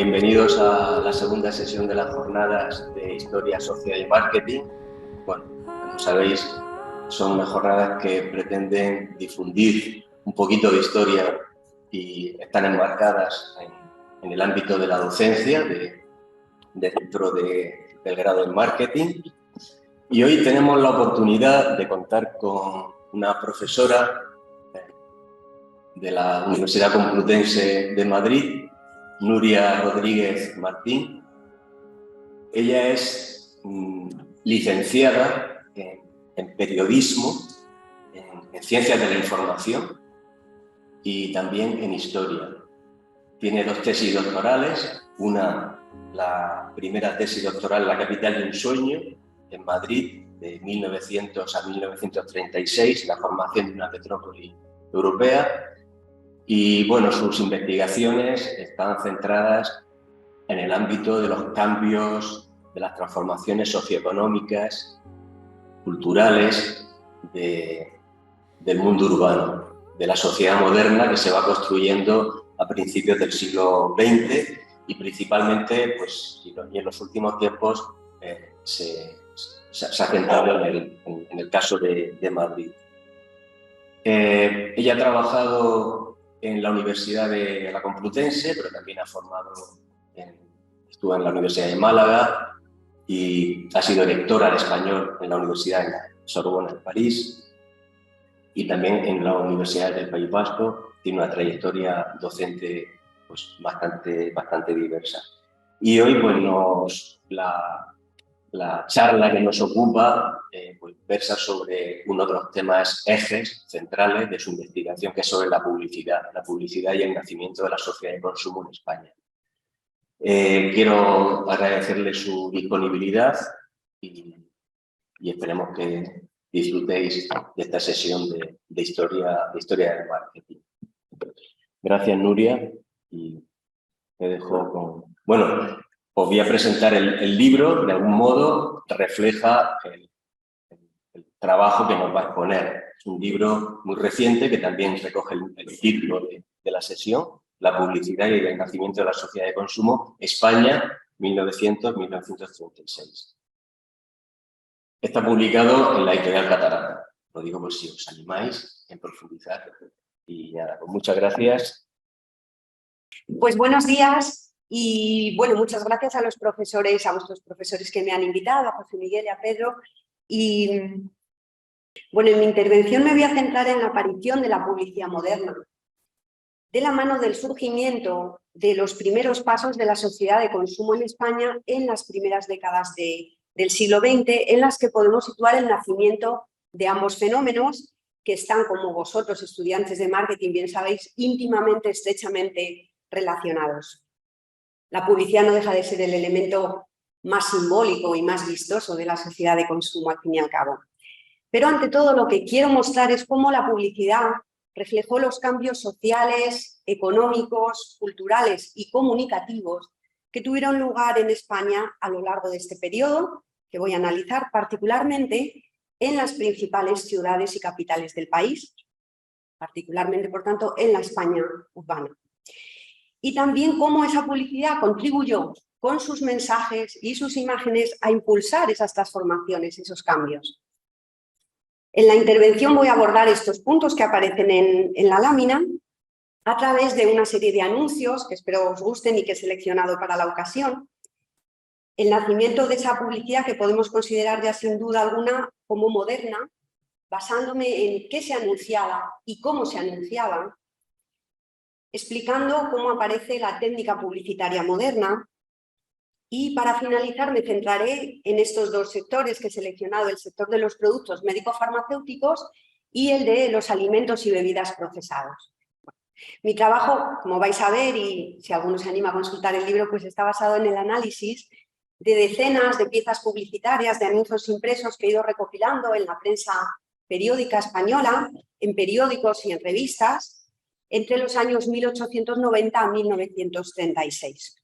bienvenidos a la segunda sesión de las jornadas de Historia, Sociedad y Marketing. Bueno, como sabéis, son unas jornadas que pretenden difundir un poquito de historia y están enmarcadas en el ámbito de la docencia dentro del grado en Marketing. Y hoy tenemos la oportunidad de contar con una profesora de la Universidad Complutense de Madrid, Nuria Rodríguez Martín. Ella es licenciada en periodismo, en ciencias de la información y también en historia. Tiene 2 tesis doctorales, la primera tesis doctoral, La capital de un sueño, en Madrid, de 1900 a 1936, la formación de una metrópoli europea. Y bueno, sus investigaciones están centradas en el ámbito de los cambios, de las transformaciones socioeconómicas, culturales del mundo urbano, de la sociedad moderna que se va construyendo a principios del siglo XX y principalmente, pues, y en los últimos tiempos se ha centrado en el caso de Madrid. Ella ha trabajado en la Universidad de la Complutense, pero también estuvo en la Universidad de Málaga y ha sido lectora de español en la Universidad de la Sorbona de París y también en la Universidad del País Vasco. Tiene una trayectoria docente pues, bastante diversa. Y hoy pues, la charla que nos ocupa pues versa sobre uno de los temas ejes centrales de su investigación, que es sobre la publicidad y el nacimiento de la sociedad de consumo en España. Quiero agradecerle su disponibilidad y esperemos que disfrutéis de esta sesión de historia del marketing. Gracias, Nuria, y te dejo con... Bueno, os voy a presentar el libro, de algún modo refleja el trabajo que nos va a exponer. Es un libro muy reciente que también recoge el título de la sesión, La publicidad y el nacimiento de la sociedad de consumo, España, 1900-1936. Está publicado en la editorial Catarata. Lo digo por si os animáis en profundizar. Y nada, pues muchas gracias. Pues buenos días. Y bueno, muchas gracias a los profesores, a vuestros profesores que me han invitado, a José Miguel y a Pedro. Y bueno, en mi intervención me voy a centrar en la aparición de la publicidad moderna, de la mano del surgimiento de los primeros pasos de la sociedad de consumo en España en las primeras décadas del siglo XX, en las que podemos situar el nacimiento de ambos fenómenos que están, como vosotros, estudiantes de marketing, bien sabéis, íntimamente, estrechamente relacionados. La publicidad no deja de ser el elemento más simbólico y más vistoso de la sociedad de consumo, al fin y al cabo. Pero ante todo lo que quiero mostrar es cómo la publicidad reflejó los cambios sociales, económicos, culturales y comunicativos que tuvieron lugar en España a lo largo de este periodo, que voy a analizar particularmente en las principales ciudades y capitales del país, particularmente, por tanto, en la España urbana. Y también cómo esa publicidad contribuyó con sus mensajes y sus imágenes a impulsar esas transformaciones, esos cambios. En la intervención voy a abordar estos puntos que aparecen en la lámina a través de una serie de anuncios que espero os gusten y que he seleccionado para la ocasión. El nacimiento de esa publicidad que podemos considerar ya sin duda alguna como moderna, basándome en qué se anunciaba y cómo se anunciaba, explicando cómo aparece la técnica publicitaria moderna y para finalizar me centraré en estos 2 sectores que he seleccionado, el sector de los productos médico-farmacéuticos y el de los alimentos y bebidas procesados. Mi trabajo, como vais a ver, y si alguno se anima a consultar el libro, pues está basado en el análisis de decenas de piezas publicitarias, de anuncios impresos que he ido recopilando en la prensa periódica española, en periódicos y en revistas, entre los años 1890 a 1936.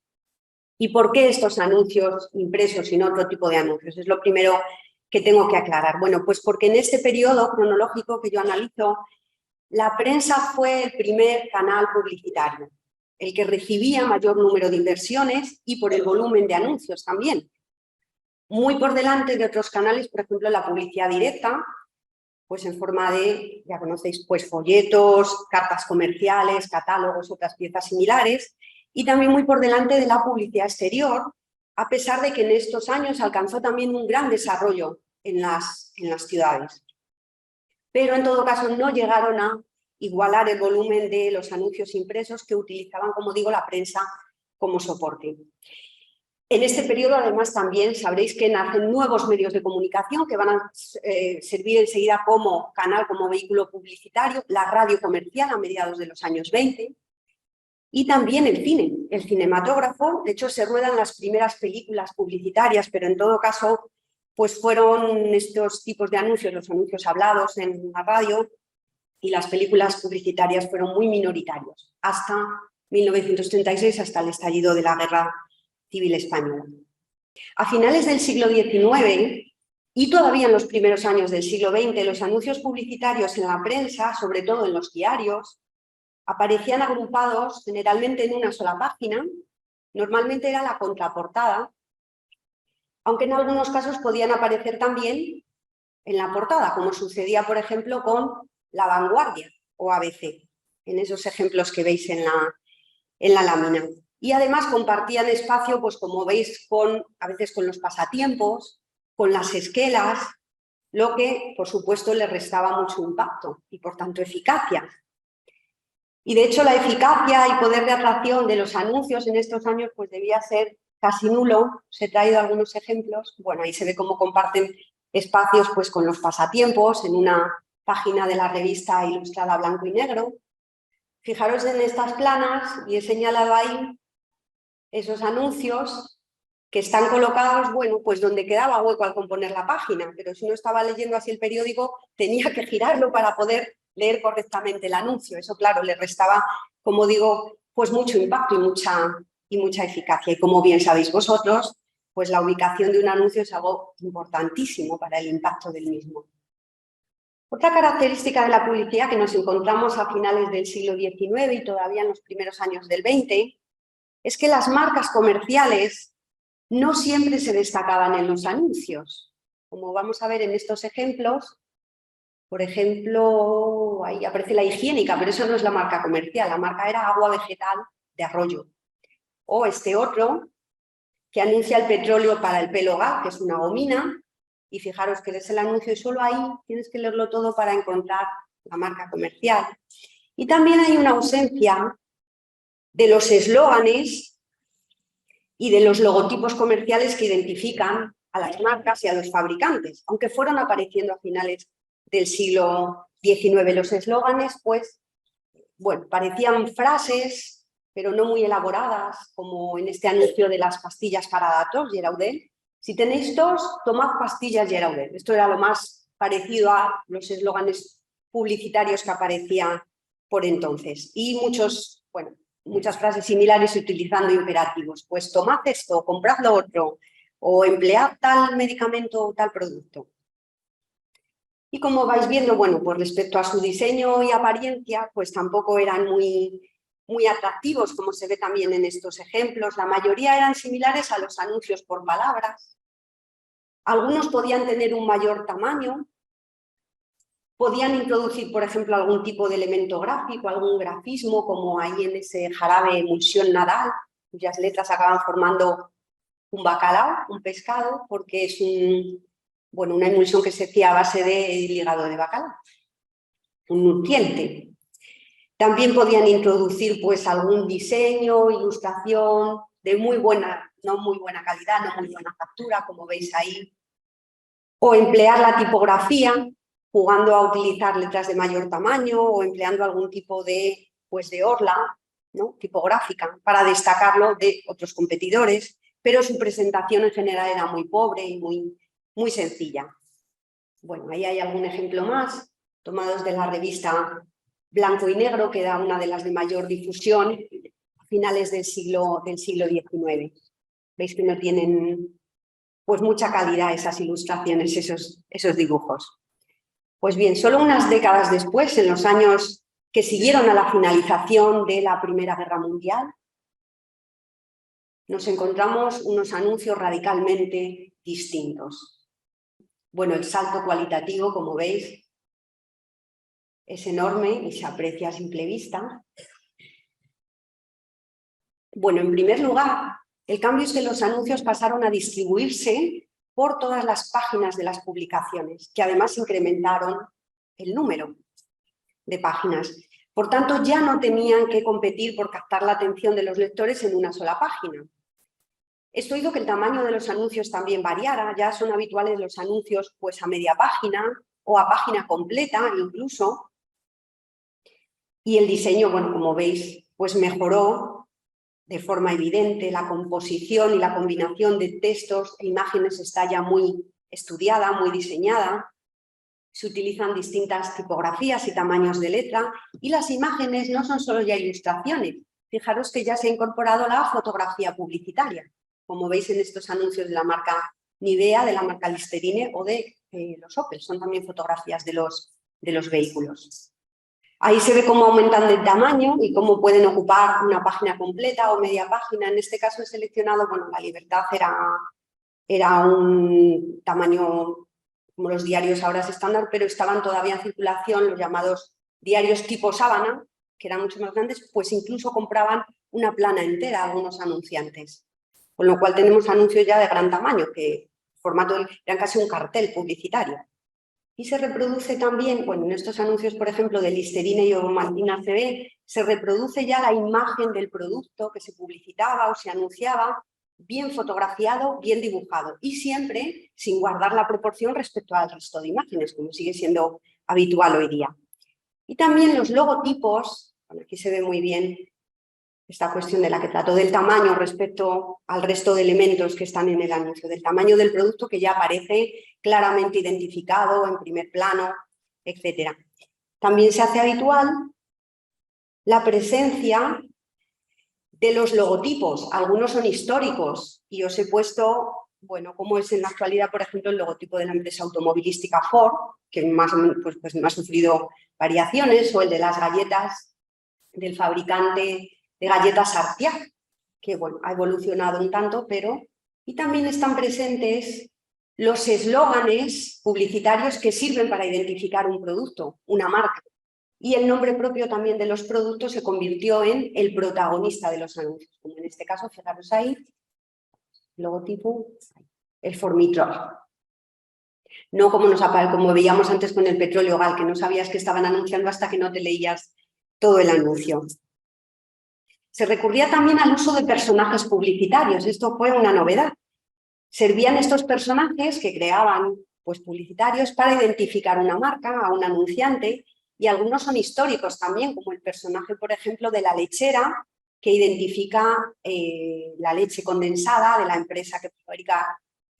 ¿Y por qué estos anuncios impresos y no otro tipo de anuncios? Es lo primero que tengo que aclarar. Bueno, pues porque en este periodo cronológico que yo analizo, la prensa fue el primer canal publicitario. el que recibía mayor número de inversiones y por el volumen de anuncios también. Muy por delante de otros canales, por ejemplo, la publicidad directa, pues en forma de, ya conocéis, pues folletos, cartas comerciales, catálogos, otras piezas similares, y también muy por delante de la publicidad exterior, a pesar de que en estos años alcanzó también un gran desarrollo en las ciudades. Pero en todo caso no llegaron a igualar el volumen de los anuncios impresos que utilizaban, como digo, la prensa como soporte. En este periodo, además, también sabréis que nacen nuevos medios de comunicación que van a servir enseguida como canal, como vehículo publicitario, la radio comercial a mediados de los años 20 y también el cine, el cinematógrafo. De hecho, se ruedan las primeras películas publicitarias, pero en todo caso, pues fueron estos tipos de anuncios, los anuncios hablados en la radio y las películas publicitarias fueron muy minoritarios, hasta 1936, hasta el estallido de la Guerra Civil Española. A finales del siglo XIX y todavía en los primeros años del siglo XX, los anuncios publicitarios en la prensa, sobre todo en los diarios, aparecían agrupados generalmente en una sola página, normalmente era la contraportada, aunque en algunos casos podían aparecer también en la portada, como sucedía, por ejemplo, con La Vanguardia o ABC, en esos ejemplos que veis en la lámina. Y además compartían espacio, pues como veis, a veces con los pasatiempos, con las esquelas, lo que, por supuesto, le restaba mucho impacto y, por tanto, eficacia. Y, de hecho, la eficacia y poder de atracción de los anuncios en estos años pues debía ser casi nulo. Os he traído algunos ejemplos. Bueno, ahí se ve cómo comparten espacios pues con los pasatiempos en una página de la revista ilustrada blanco y negro. Fijaros en estas planas y he señalado ahí esos anuncios que están colocados, bueno, pues donde quedaba hueco al componer la página, pero si no estaba leyendo así el periódico, tenía que girarlo para poder leer correctamente el anuncio. Eso, claro, le restaba, como digo, pues mucho impacto y mucha eficacia. Y como bien sabéis vosotros, pues la ubicación de un anuncio es algo importantísimo para el impacto del mismo. Otra característica de la publicidad que nos encontramos a finales del siglo XIX y todavía en los primeros años del XX es que las marcas comerciales no siempre se destacaban en los anuncios. Como vamos a ver en estos ejemplos, por ejemplo, ahí aparece la higiénica, pero eso no es la marca comercial, la marca era agua vegetal de Arroyo. O este otro, que anuncia el petróleo para el pelo gas, que es una gomina, y fijaros que lees el anuncio y solo ahí tienes que leerlo todo para encontrar la marca comercial. Y también hay una ausencia de los eslóganes y de los logotipos comerciales que identifican a las marcas y a los fabricantes, aunque fueron apareciendo a finales del siglo XIX. Los eslóganes, pues, bueno, parecían frases, pero no muy elaboradas, como en este anuncio de las pastillas para datos, Yeraudel. Si tenéis tos, tomad pastillas Yeraudel. Esto era lo más parecido a los eslóganes publicitarios que aparecían por entonces. Y muchas frases similares utilizando imperativos. Pues tomad esto, comprad lo otro, o emplead tal medicamento o tal producto. Y como vais viendo, bueno, pues respecto a su diseño y apariencia, pues tampoco eran muy atractivos, como se ve también en estos ejemplos. La mayoría eran similares a los anuncios por palabras. Algunos podían tener un mayor tamaño. Podían introducir, por ejemplo, algún tipo de elemento gráfico, algún grafismo, como ahí en ese jarabe emulsión Nadal, cuyas letras acaban formando un bacalao, un pescado, porque es una emulsión que se hacía a base de hígado de bacalao, un nutriente. También podían introducir pues algún diseño, ilustración de no muy buena calidad, no muy buena factura, como veis ahí, o emplear la tipografía, jugando a utilizar letras de mayor tamaño o empleando algún tipo de orla, ¿no?, tipográfica para destacarlo de otros competidores, pero su presentación en general era muy pobre y muy sencilla. Bueno, ahí hay algún ejemplo más, tomados de la revista Blanco y Negro, que era una de las de mayor difusión a finales del siglo XIX. Veis que no tienen pues mucha calidad esas ilustraciones, esos dibujos. Pues bien, solo unas décadas después, en los años que siguieron a la finalización de la Primera Guerra Mundial, nos encontramos unos anuncios radicalmente distintos. Bueno, el salto cualitativo, como veis, es enorme y se aprecia a simple vista. Bueno, en primer lugar, el cambio es que los anuncios pasaron a distribuirse por todas las páginas de las publicaciones, que además incrementaron el número de páginas. Por tanto, ya no tenían que competir por captar la atención de los lectores en una sola página. Esto hizo que el tamaño de los anuncios también variara. Ya son habituales los anuncios pues, a media página o a página completa incluso. Y el diseño, bueno, como veis, pues mejoró de forma evidente. La composición y la combinación de textos e imágenes está ya muy estudiada, muy diseñada. Se utilizan distintas tipografías y tamaños de letra y las imágenes no son solo ya ilustraciones. Fijaros que ya se ha incorporado la fotografía publicitaria, como veis en estos anuncios de la marca Nivea, de la marca Listerine o de los Opel. Son también fotografías de los vehículos. Ahí se ve cómo aumentan de tamaño y cómo pueden ocupar una página completa o media página. En este caso he seleccionado, bueno, La Libertad era un tamaño como los diarios ahora es estándar, pero estaban todavía en circulación los llamados diarios tipo sábana, que eran mucho más grandes, pues incluso compraban una plana entera algunos anunciantes. Con lo cual tenemos anuncios ya de gran tamaño, que formato eran casi un cartel publicitario. Y se reproduce también, bueno, en estos anuncios, por ejemplo, de Listerine y Ovomaltine ACV, se reproduce ya la imagen del producto que se publicitaba o se anunciaba, bien fotografiado, bien dibujado y siempre sin guardar la proporción respecto al resto de imágenes, como sigue siendo habitual hoy día. Y también los logotipos, bueno, aquí se ve muy bien esta cuestión de la que trato, del tamaño respecto al resto de elementos que están en el anuncio, del tamaño del producto que ya aparece claramente identificado en primer plano, etc. También se hace habitual la presencia de los logotipos. Algunos son históricos y os he puesto, bueno, como es en la actualidad, por ejemplo, el logotipo de la empresa automovilística Ford, que más pues no ha sufrido variaciones, o el de las galletas del fabricante de galletas Artiac, que bueno, ha evolucionado un tanto, pero... Y también están presentes los eslóganes publicitarios que sirven para identificar un producto, una marca. Y el nombre propio también de los productos se convirtió en el protagonista de los anuncios, como en este caso, fijaros ahí, logotipo, el Formitrol. No como veíamos antes con el petróleo Gal, que no sabías que estaban anunciando hasta que no te leías todo el anuncio. Se recurría también al uso de personajes publicitarios. Esto fue una novedad. Servían estos personajes que creaban pues, publicitarios para identificar una marca, a un anunciante, y algunos son históricos también, como el personaje, por ejemplo, de la lechera, que identifica la leche condensada de la empresa que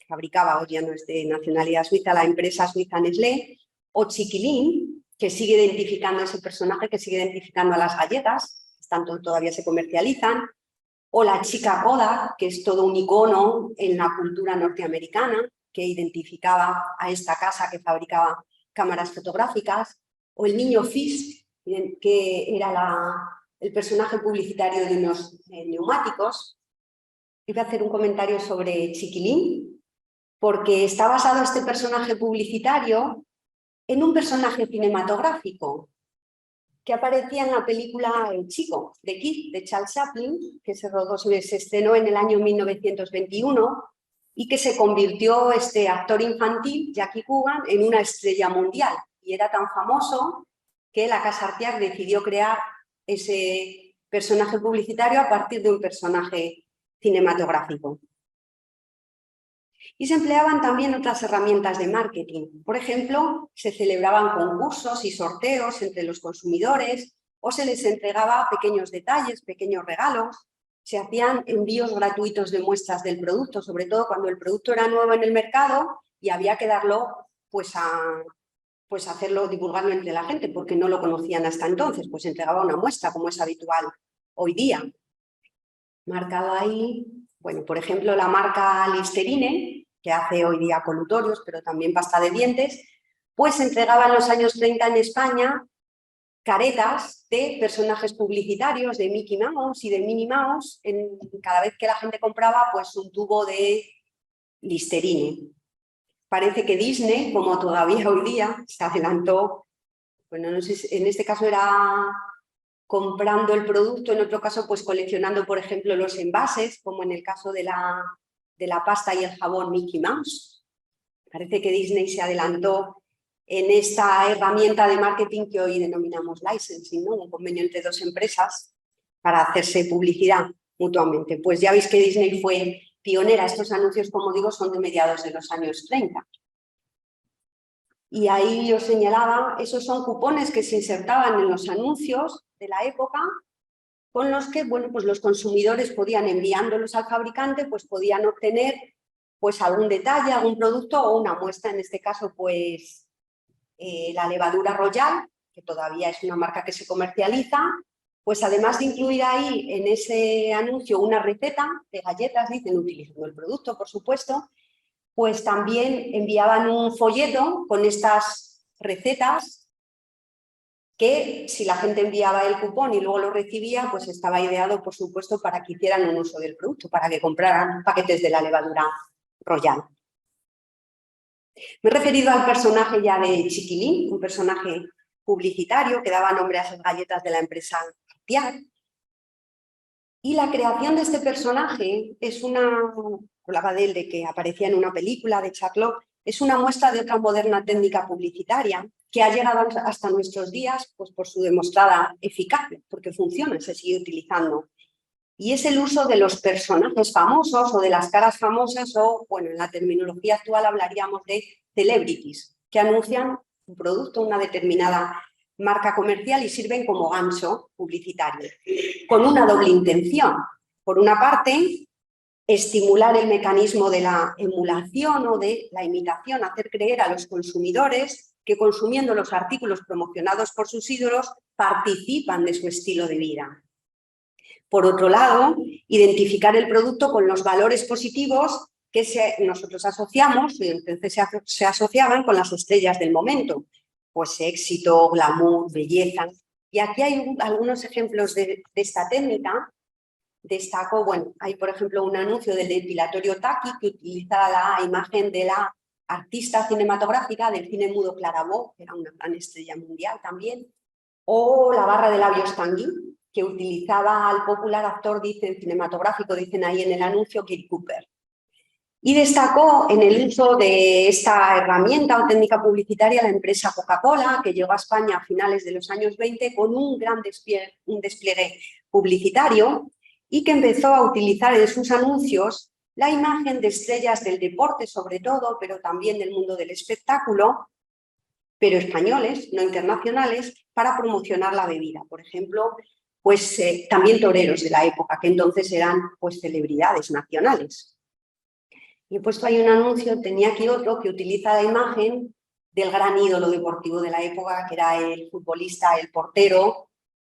fabricaba, hoy ya no es de nacionalidad suiza, la empresa suiza Nestlé, o Chiquilín, que sigue identificando ese personaje, que sigue identificando a las galletas, tanto todavía se comercializan, o la chica Kodak, que es todo un icono en la cultura norteamericana, que identificaba a esta casa que fabricaba cámaras fotográficas, o el niño Fisk, que era el personaje publicitario de unos neumáticos. Iba a hacer un comentario sobre Chiquilín, porque está basado este personaje publicitario en un personaje cinematográfico que aparecía en la película El Chico, de Kid, de Charles Chaplin, que se estrenó en el año 1921 y que se convirtió este actor infantil, Jackie Coogan, en una estrella mundial. Y era tan famoso que la Casa Artiac decidió crear ese personaje publicitario a partir de un personaje cinematográfico. Y se empleaban también otras herramientas de marketing. Por ejemplo, se celebraban concursos y sorteos entre los consumidores o se les entregaba pequeños detalles, pequeños regalos. Se hacían envíos gratuitos de muestras del producto, sobre todo cuando el producto era nuevo en el mercado y había que darlo, hacerlo, divulgarlo entre la gente, porque no lo conocían hasta entonces. Pues se entregaba una muestra, como es habitual hoy día. Marcado ahí, bueno, por ejemplo, la marca Listerine, que hace hoy día colutorios, pero también pasta de dientes, pues se entregaba en los años 30 en España caretas de personajes publicitarios, de Mickey Mouse y de Minnie Mouse, cada vez que la gente compraba pues un tubo de Listerine. Parece que Disney, como todavía hoy día, se adelantó, bueno, no sé, en este caso era comprando el producto, en otro caso pues coleccionando, por ejemplo, los envases, como en el caso de la pasta y el jabón Mickey Mouse. Parece que Disney se adelantó en esta herramienta de marketing que hoy denominamos licensing, ¿no? Un convenio entre dos empresas para hacerse publicidad mutuamente. Pues ya veis que Disney fue pionera. Estos anuncios, como digo, son de mediados de los años 30. Y ahí os señalaba, esos son cupones que se insertaban en los anuncios de la época, con los que, bueno, pues los consumidores podían, enviándolos al fabricante, pues podían obtener pues algún detalle, algún producto o una muestra, en este caso pues la levadura Royal, que todavía es una marca que se comercializa, pues además de incluir ahí en ese anuncio una receta de galletas, dicen, utilizando el producto, por supuesto, pues también enviaban un folleto con estas recetas que si la gente enviaba el cupón y luego lo recibía, pues estaba ideado, por supuesto, para que hicieran un uso del producto, para que compraran paquetes de la levadura Royal. Me he referido al personaje ya de Chiquilín, un personaje publicitario que daba nombre a esas galletas de la empresa Piar. Y la creación de este personaje es hablaba de él, de que aparecía en una película de Charlotte, es una muestra de otra moderna técnica publicitaria que ha llegado hasta nuestros días pues, por su demostrada eficacia, porque funciona, se sigue utilizando. Y es el uso de los personajes famosos o de las caras famosas o, bueno, en la terminología actual hablaríamos de celebrities, que anuncian un producto, una determinada marca comercial y sirven como gancho publicitario, con una doble intención. Por una parte, estimular el mecanismo de la emulación o de la imitación, hacer creer a los consumidores que consumiendo los artículos promocionados por sus ídolos participan de su estilo de vida. Por otro lado, identificar el producto con los valores positivos que nosotros asociamos, y entonces se asociaban con las estrellas del momento, pues éxito, glamour, belleza. Y aquí hay algunos ejemplos de esta técnica. Destaco, bueno, hay por ejemplo un anuncio del depilatorio Taki que utiliza la imagen de la artista cinematográfica del cine mudo Clara Bow, que era una gran estrella mundial también, o la barra de labios Tanguy, que utilizaba al popular actor, dicen, cinematográfico, dicen ahí en el anuncio, Gary Cooper. Y destacó en el uso de esta herramienta o técnica publicitaria la empresa Coca-Cola, que llegó a España a finales de los años 20 con un gran despliegue publicitario y que empezó a utilizar en sus anuncios la imagen de estrellas del deporte, sobre todo, pero también del mundo del espectáculo, pero españoles, no internacionales, para promocionar la bebida. Por ejemplo, pues también toreros de la época, que entonces eran pues celebridades nacionales. Y he puesto ahí un anuncio, tenía aquí otro que utiliza la imagen del gran ídolo deportivo de la época, que era el futbolista, el portero,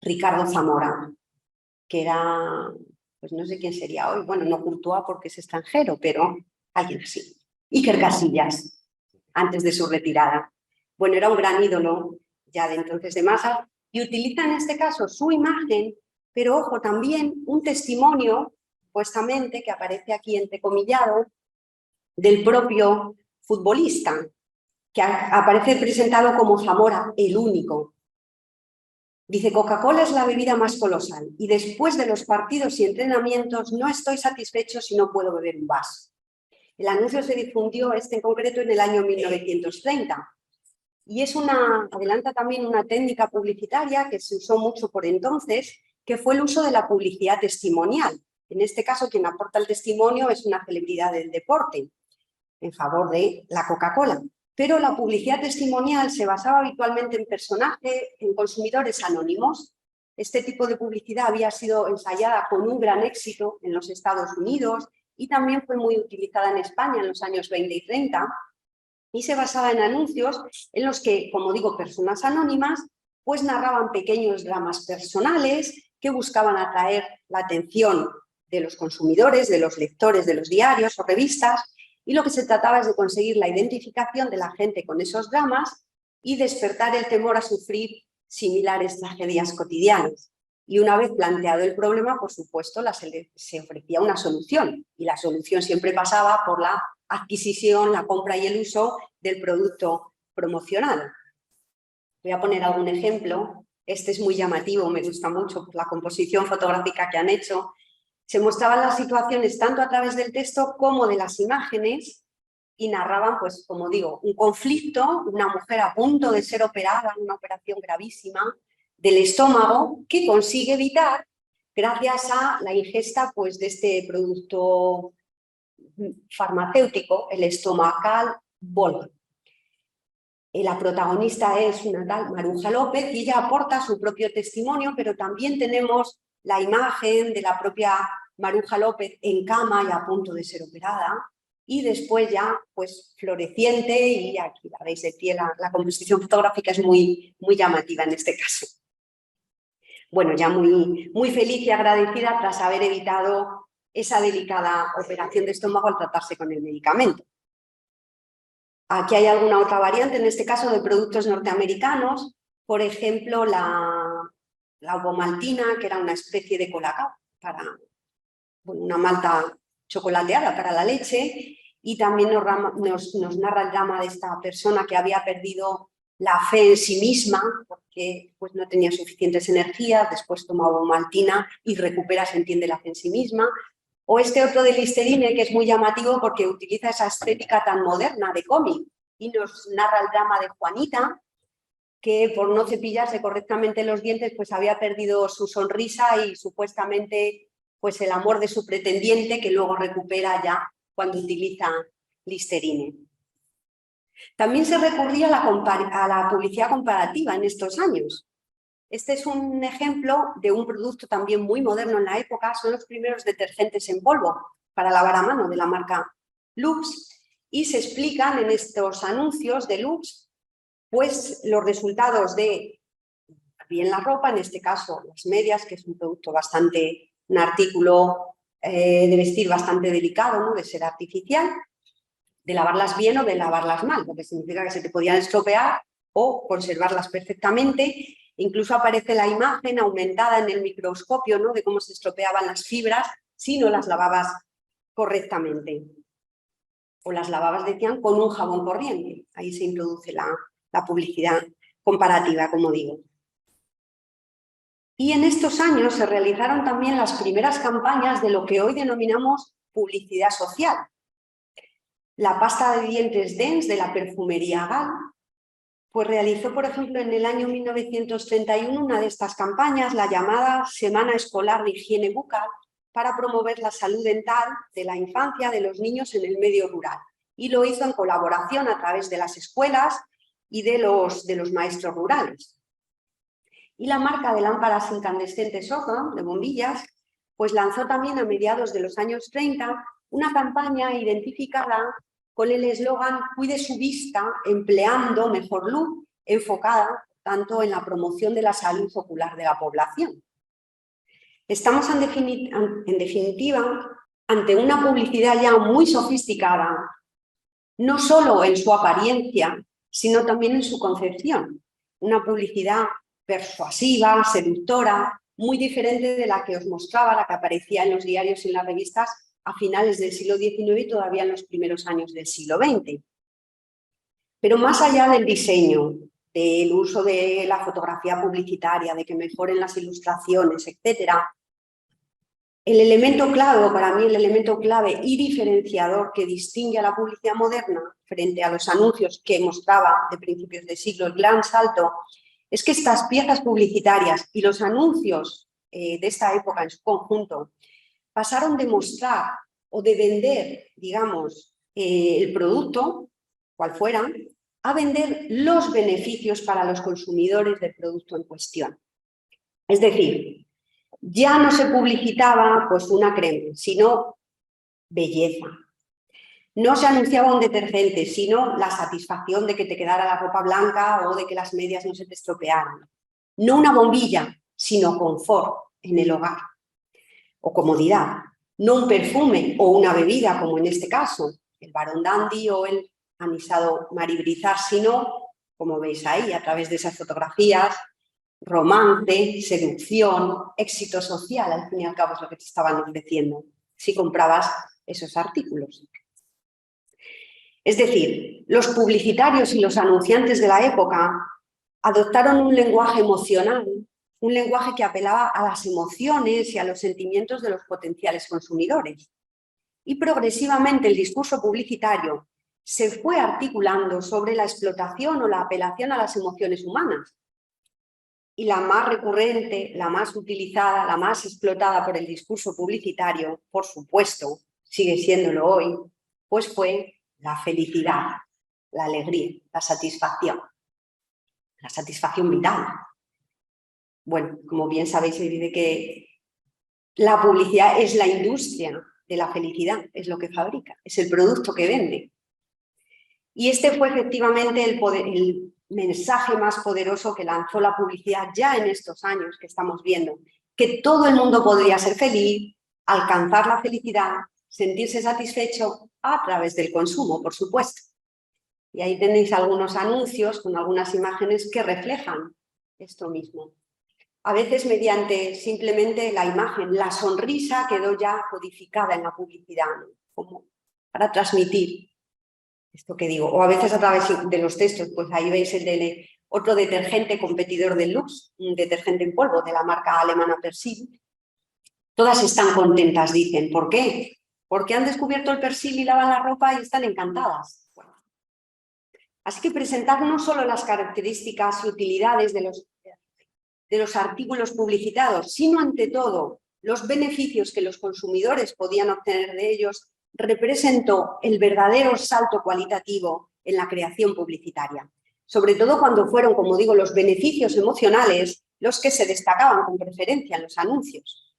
Ricardo Zamora, que era, pues no sé quién sería hoy, bueno, no Courtois porque es extranjero, pero alguien así. Iker Casillas, antes de su retirada. Bueno, era un gran ídolo ya de entonces de masa y utiliza en este caso su imagen, pero ojo, también un testimonio, supuestamente, que aparece aquí entrecomillado, del propio futbolista, que aparece presentado como Zamora, el único. Dice, Coca-Cola es la bebida más colosal y después de los partidos y entrenamientos no estoy satisfecho si no puedo beber un vaso. El anuncio se difundió, en concreto, en el año 1930. Y adelanta también una técnica publicitaria que se usó mucho por entonces, que fue el uso de la publicidad testimonial. En este caso, quien aporta el testimonio es una celebridad del deporte, en favor de la Coca-Cola. Pero la publicidad testimonial se basaba habitualmente en personajes, en consumidores anónimos. Este tipo de publicidad había sido ensayada con un gran éxito en los Estados Unidos y también fue muy utilizada en España en los años 20 y 30 y se basaba en anuncios en los que, como digo, personas anónimas pues narraban pequeños dramas personales que buscaban atraer la atención de los consumidores, de los lectores de los diarios o revistas, y lo que se trataba es de conseguir la identificación de la gente con esos dramas y despertar el temor a sufrir similares tragedias cotidianas. Y una vez planteado el problema, por supuesto, se ofrecía una solución. Y la solución siempre pasaba por la adquisición, la compra y el uso del producto promocionado. Voy a poner algún ejemplo. Este es muy llamativo, me gusta mucho por la composición fotográfica que han hecho. Se mostraban las situaciones tanto a través del texto como de las imágenes y narraban, pues como digo, un conflicto, una mujer a punto de ser operada, una operación gravísima del estómago que consigue evitar gracias a la ingesta pues, de este producto farmacéutico, el Estomacal Bol. La protagonista es una tal Maruja López y ella aporta su propio testimonio, pero también tenemos la imagen de la propia Maruja López en cama y a punto de ser operada, y después ya pues floreciente, y aquí la veis de pie, la composición fotográfica es muy llamativa en este caso. Bueno, ya muy feliz y agradecida tras haber evitado esa delicada operación de estómago al tratarse con el medicamento. Aquí hay alguna otra variante, en este caso de productos norteamericanos, por ejemplo la ovomaltina, que era una especie de colacao, una malta chocolateada para la leche, y también nos narra el drama de esta persona que había perdido la fe en sí misma porque pues, no tenía suficientes energías, después toma ovomaltina y recupera, se entiende, la fe en sí misma. O este otro de Listerine, que es muy llamativo porque utiliza esa estética tan moderna de cómic y nos narra el drama de Juanita, que por no cepillarse correctamente los dientes pues había perdido su sonrisa y supuestamente pues el amor de su pretendiente, que luego recupera ya cuando utiliza Listerine. También se recurría a la publicidad comparativa en estos años. Este es un ejemplo de un producto también muy moderno en la época, son los primeros detergentes en polvo para lavar a mano de la marca Lux, y se explican en estos anuncios de Lux pues los resultados de bien la ropa, en este caso las medias, que es un producto un artículo de vestir bastante delicado, ¿no? De ser artificial, de lavarlas bien o de lavarlas mal, lo que significa que se te podían estropear o conservarlas perfectamente. Incluso aparece la imagen aumentada en el microscopio, ¿no? De cómo se estropeaban las fibras si no las lavabas correctamente. O las lavabas, decían, con un jabón corriente. Ahí se introduce la publicidad comparativa, como digo. Y en estos años se realizaron también las primeras campañas de lo que hoy denominamos publicidad social. La pasta de dientes Dens de la perfumería Gal pues realizó, por ejemplo, en el año 1931 una de estas campañas, la llamada Semana Escolar de Higiene Bucal, para promover la salud dental de la infancia de los niños en el medio rural. Y lo hizo en colaboración a través de las escuelas y de los maestros rurales. Y la marca de lámparas incandescentes Otham, de bombillas, pues lanzó también a mediados de los años 30 una campaña identificada con el eslogan "Cuide su vista empleando mejor luz", enfocada tanto en la promoción de la salud ocular de la población. Estamos en definitiva ante una publicidad ya muy sofisticada, no solo en su apariencia, sino también en su concepción. Una publicidad persuasiva, seductora, muy diferente de la que os mostraba, la que aparecía en los diarios y en las revistas a finales del siglo XIX y todavía en los primeros años del siglo XX. Pero más allá del diseño, del uso de la fotografía publicitaria, de que mejoren las ilustraciones, etc., el elemento clave, o para mí el elemento clave y diferenciador que distingue a la publicidad moderna frente a los anuncios que mostraba de principios de siglo el gran salto, es que estas piezas publicitarias y los anuncios de esta época en su conjunto pasaron de mostrar o de vender, digamos, el producto, cual fuera, a vender los beneficios para los consumidores del producto en cuestión. Es decir, ya no se publicitaba pues, una crema, sino belleza. No se anunciaba un detergente, sino la satisfacción de que te quedara la ropa blanca o de que las medias no se te estropearan. No una bombilla, sino confort en el hogar o comodidad. No un perfume o una bebida, como en este caso, el Baron Dandy o el anisado Maribrizar, sino, como veis ahí, a través de esas fotografías, romance, seducción, éxito social, al fin y al cabo es lo que te estaban ofreciendo si comprabas esos artículos. Es decir, los publicitarios y los anunciantes de la época adoptaron un lenguaje emocional, un lenguaje que apelaba a las emociones y a los sentimientos de los potenciales consumidores. Y progresivamente el discurso publicitario se fue articulando sobre la explotación o la apelación a las emociones humanas. Y la más recurrente, la más utilizada, la más explotada por el discurso publicitario, por supuesto, sigue siéndolo hoy, pues fue la felicidad, la alegría, la satisfacción vital. Bueno, como bien sabéis, se dice que la publicidad es la industria de la felicidad, es lo que fabrica, es el producto que vende. Y este fue efectivamente el mensaje más poderoso que lanzó la publicidad ya en estos años que estamos viendo, que todo el mundo podría ser feliz, alcanzar la felicidad, sentirse satisfecho a través del consumo, por supuesto. Y ahí tenéis algunos anuncios con algunas imágenes que reflejan esto mismo. A veces mediante simplemente la imagen, la sonrisa quedó ya codificada en la publicidad, ¿no? Como para transmitir esto que digo. O a veces a través de los textos, pues ahí veis el de otro detergente competidor del Lux, un detergente en polvo de la marca alemana Persil. Todas están contentas, dicen. ¿Por qué? Porque han descubierto el Persil y lavan la ropa y están encantadas. Bueno. Así que presentar no solo las características y utilidades de los artículos publicitados, sino ante todo los beneficios que los consumidores podían obtener de ellos, representó el verdadero salto cualitativo en la creación publicitaria. Sobre todo cuando fueron, como digo, los beneficios emocionales los que se destacaban con preferencia en los anuncios.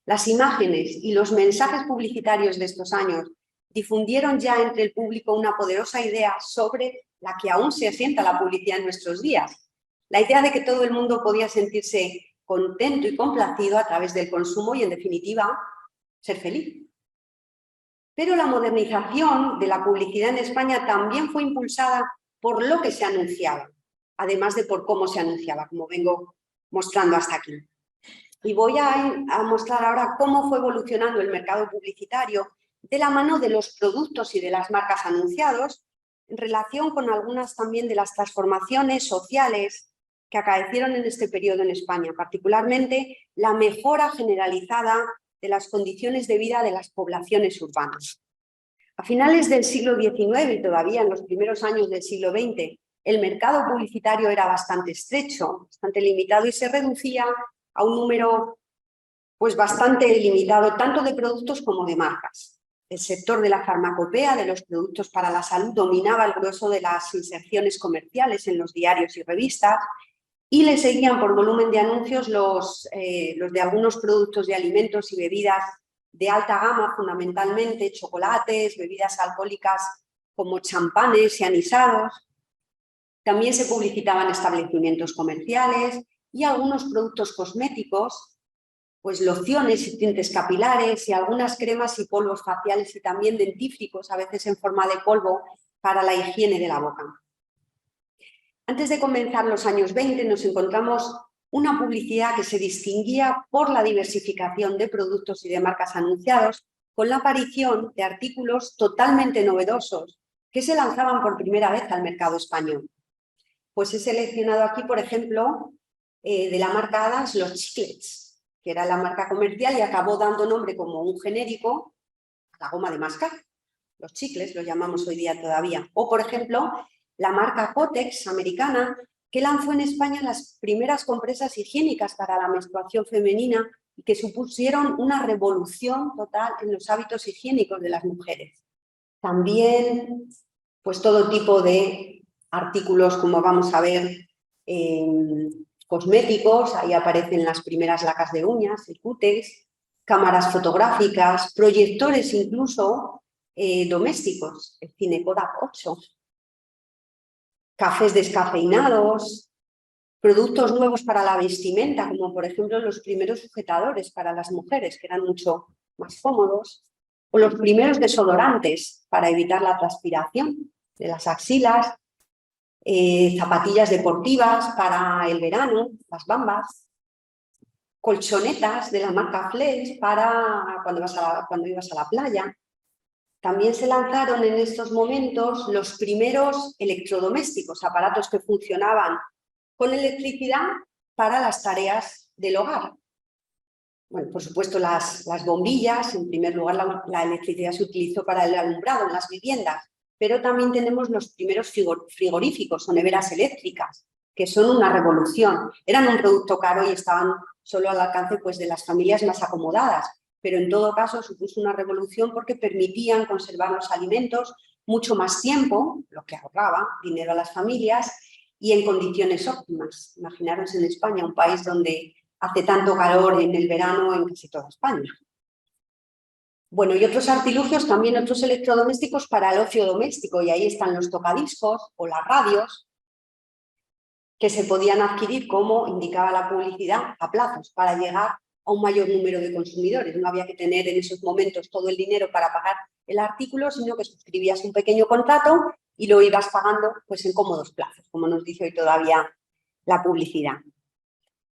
Las imágenes y los mensajes publicitarios de estos años difundieron ya entre el público una poderosa idea sobre la que aún se asienta la publicidad en nuestros días. La idea de que todo el mundo podía sentirse contento y complacido a través del consumo y, en definitiva, ser feliz. Pero la modernización de la publicidad en España también fue impulsada por lo que se anunciaba, además de por cómo se anunciaba, como vengo mostrando hasta aquí. Y voy a mostrar ahora cómo fue evolucionando el mercado publicitario de la mano de los productos y de las marcas anunciados, en relación con algunas también de las transformaciones sociales que acaecieron en este periodo en España, particularmente la mejora generalizada de las condiciones de vida de las poblaciones urbanas. A finales del siglo XIX y todavía en los primeros años del siglo XX, el mercado publicitario era bastante estrecho, bastante limitado y se reducía a un número pues bastante limitado tanto de productos como de marcas. El sector de la farmacopea, de los productos para la salud, dominaba el grueso de las inserciones comerciales en los diarios y revistas, y le seguían por volumen de anuncios los de algunos productos de alimentos y bebidas de alta gama, fundamentalmente chocolates, bebidas alcohólicas como champanes y anisados. También se publicitaban establecimientos comerciales y algunos productos cosméticos, pues lociones y tintes capilares y algunas cremas y polvos faciales y también dentífricos, a veces en forma de polvo, para la higiene de la boca. Antes de comenzar los años 20 nos encontramos una publicidad que se distinguía por la diversificación de productos y de marcas anunciados, con la aparición de artículos totalmente novedosos que se lanzaban por primera vez al mercado español. Pues he seleccionado aquí, por ejemplo, de la marca Adams, los chiclets, que era la marca comercial y acabó dando nombre como un genérico a la goma de mascar. Los chicles los llamamos hoy día todavía. O, por ejemplo, la marca Kotex americana, que lanzó en España las primeras compresas higiénicas para la menstruación femenina y que supusieron una revolución total en los hábitos higiénicos de las mujeres. También, pues todo tipo de artículos, como vamos a ver, cosméticos, ahí aparecen las primeras lacas de uñas, el cútex, cámaras fotográficas, proyectores incluso domésticos, el Cine Kodak 8, cafés descafeinados, productos nuevos para la vestimenta, como por ejemplo los primeros sujetadores para las mujeres, que eran mucho más cómodos, o los primeros desodorantes para evitar la transpiración de las axilas, zapatillas deportivas para el verano, las Bambas, colchonetas de la marca Flex para cuando ibas a la playa. También se lanzaron en estos momentos los primeros electrodomésticos, aparatos que funcionaban con electricidad para las tareas del hogar. Bueno, por supuesto las bombillas, en primer lugar la electricidad se utilizó para el alumbrado en las viviendas, pero también tenemos los primeros frigoríficos o neveras eléctricas, que son una revolución. Eran un producto caro y estaban solo al alcance pues, de las familias más acomodadas, pero en todo caso supuso una revolución porque permitían conservar los alimentos mucho más tiempo, lo que ahorraba dinero a las familias y en condiciones óptimas. Imaginaros en España, un país donde hace tanto calor en el verano en casi toda España. Bueno, y otros artilugios, también otros electrodomésticos para el ocio doméstico, y ahí están los tocadiscos o las radios, que se podían adquirir, como indicaba la publicidad, a plazos, para llegar a un mayor número de consumidores. No había que tener en esos momentos todo el dinero para pagar el artículo, sino que suscribías un pequeño contrato y lo ibas pagando pues, en cómodos plazos, como nos dice hoy todavía la publicidad.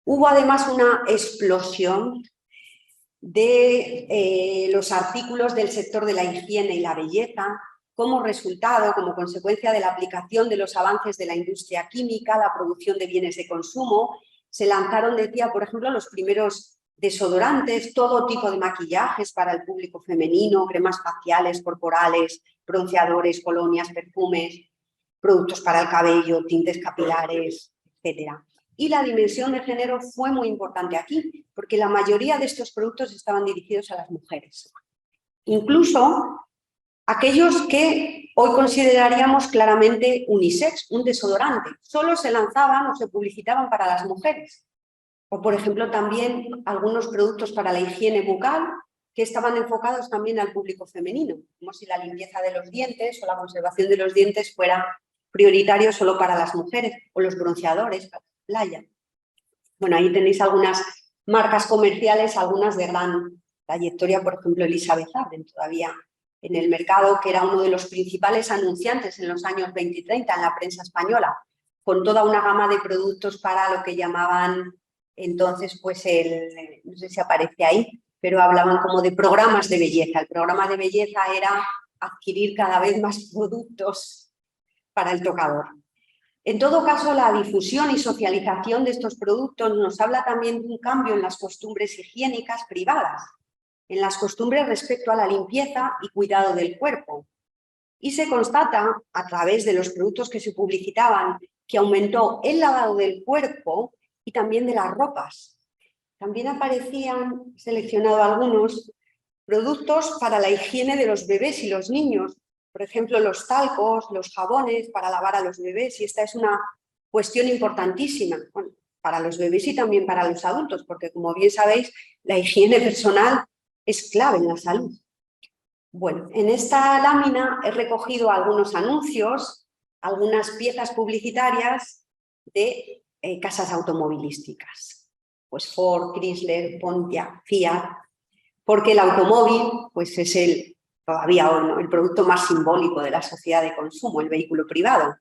Hubo además una explosión de los artículos del sector de la higiene y la belleza, como resultado, como consecuencia de la aplicación de los avances de la industria química, la producción de bienes de consumo. Se lanzaron, decía, por ejemplo, los primeros desodorantes, todo tipo de maquillajes para el público femenino, cremas faciales, corporales, bronceadores, colonias, perfumes, productos para el cabello, tintes capilares, etcétera. Y la dimensión de género fue muy importante aquí, porque la mayoría de estos productos estaban dirigidos a las mujeres. Incluso aquellos que hoy consideraríamos claramente unisex, un desodorante, solo se lanzaban o se publicitaban para las mujeres. O, por ejemplo, también algunos productos para la higiene bucal que estaban enfocados también al público femenino, como si la limpieza de los dientes o la conservación de los dientes fuera prioritario solo para las mujeres, o los bronceadores para la playa. Bueno, ahí tenéis algunas marcas comerciales, algunas de gran trayectoria, por ejemplo, Elizabeth Arden, todavía en el mercado, que era uno de los principales anunciantes en los años 20 y 30 en la prensa española, con toda una gama de productos para lo que llamaban entonces, pues no sé si aparece ahí, pero hablaban como de programas de belleza. El programa de belleza era adquirir cada vez más productos para el tocador. En todo caso, la difusión y socialización de estos productos nos habla también de un cambio en las costumbres higiénicas privadas, en las costumbres respecto a la limpieza y cuidado del cuerpo. Y se constata, a través de los productos que se publicitaban, que aumentó el lavado del cuerpo y también de las ropas. También aparecían, he seleccionado algunos, productos para la higiene de los bebés y los niños, por ejemplo, los talcos, los jabones para lavar a los bebés, y esta es una cuestión importantísima, bueno, para los bebés y también para los adultos, porque como bien sabéis, la higiene personal es clave en la salud. Bueno, en esta lámina he recogido algunos anuncios, algunas piezas publicitarias de casas automovilísticas, pues Ford, Chrysler, Pontiac, Fiat, porque el automóvil pues es todavía hoy, ¿no?, el producto más simbólico de la sociedad de consumo, el vehículo privado.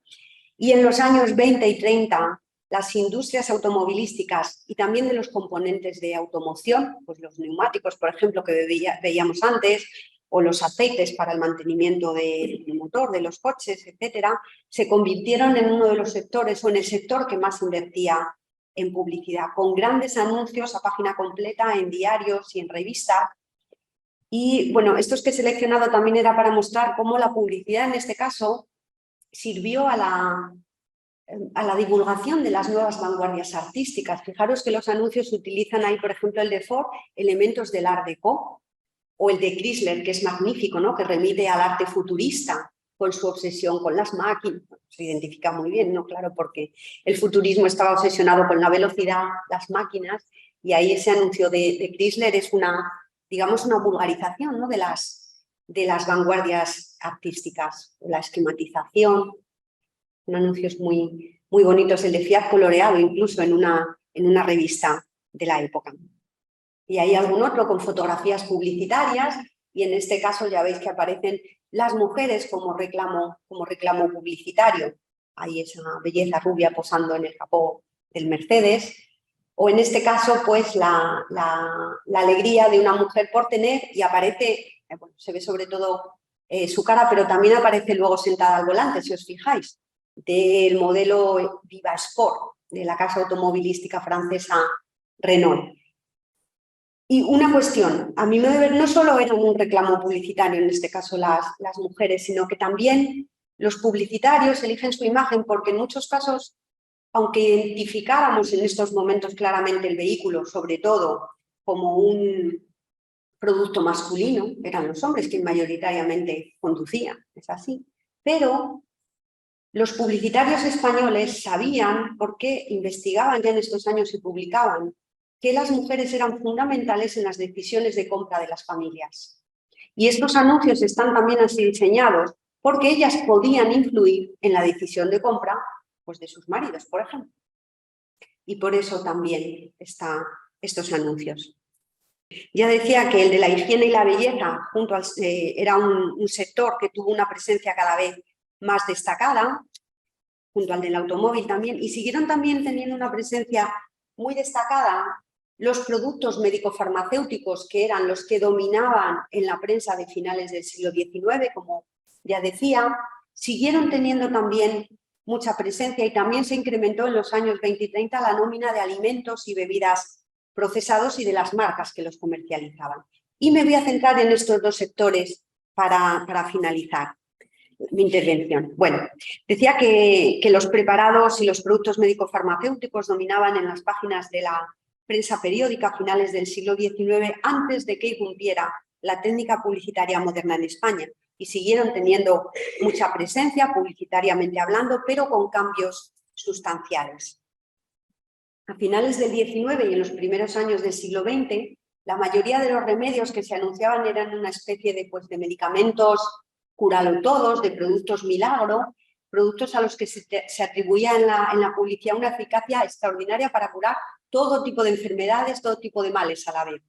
Y en los años 20 y 30, las industrias automovilísticas y también de los componentes de automoción, pues los neumáticos, por ejemplo, que veíamos antes, o los aceites para el mantenimiento del motor, de los coches, etcétera, se convirtieron en uno de los sectores o en el sector que más invertía en publicidad, con grandes anuncios a página completa en diarios y en revistas. Y bueno, estos que he seleccionado también era para mostrar cómo la publicidad en este caso sirvió a la divulgación de las nuevas vanguardias artísticas. Fijaros que los anuncios utilizan ahí, por ejemplo, el de Ford, elementos del Art Deco, o el de Chrysler, que es magnífico, ¿no?, que remite al arte futurista, con su obsesión con las máquinas. Se identifica muy bien, ¿no?, claro, porque el futurismo estaba obsesionado con la velocidad, las máquinas, y ahí ese anuncio de Chrysler es digamos, una vulgarización, ¿no?, de las vanguardias artísticas, la esquematización. Un anuncios muy, muy bonitos, el de Fiat coloreado incluso en una revista de la época. Y hay algún otro con fotografías publicitarias, y en este caso ya veis que aparecen las mujeres como reclamo publicitario. hay esa belleza rubia posando en el capó del Mercedes, o en este caso, pues la alegría de una mujer por tener, y aparece, bueno, se ve sobre todo su cara, pero también aparece luego sentada al volante, si os fijáis, del modelo Viva Sport, de la casa automovilística francesa Renault. Y una cuestión, a mi modo de ver, no solo era un reclamo publicitario, en este caso las mujeres, sino que también los publicitarios eligen su imagen porque en muchos casos, aunque identificáramos en estos momentos claramente el vehículo, sobre todo como un producto masculino, eran los hombres quienes mayoritariamente conducían, es así, pero los publicitarios españoles sabían, porque investigaban ya en estos años y publicaban, que las mujeres eran fundamentales en las decisiones de compra de las familias. Y estos anuncios están también así diseñados porque ellas podían influir en la decisión de compra, pues, de sus maridos, por ejemplo. Y por eso también están estos anuncios. Ya decía que el de la higiene y la belleza era un sector que tuvo una presencia cada vez más destacada, junto al del automóvil también, y siguieron también teniendo una presencia muy destacada los productos médico-farmacéuticos, que eran los que dominaban en la prensa de finales del siglo XIX, como ya decía, siguieron teniendo también mucha presencia, y también se incrementó en los años 20 y 30 la nómina de alimentos y bebidas procesados y de las marcas que los comercializaban. Y me voy a centrar en estos dos sectores para finalizar mi intervención. Bueno, decía que los preparados y los productos médico-farmacéuticos dominaban en las páginas de la prensa periódica a finales del siglo XIX, antes de que irrumpiera la técnica publicitaria moderna en España, y siguieron teniendo mucha presencia publicitariamente hablando, pero con cambios sustanciales. A finales del XIX y en los primeros años del siglo XX, la mayoría de los remedios que se anunciaban eran una especie de medicamentos cúralo todos, de productos milagro, productos a los que se atribuía en la publicidad una eficacia extraordinaria para curar todo tipo de enfermedades, todo tipo de males a la vez,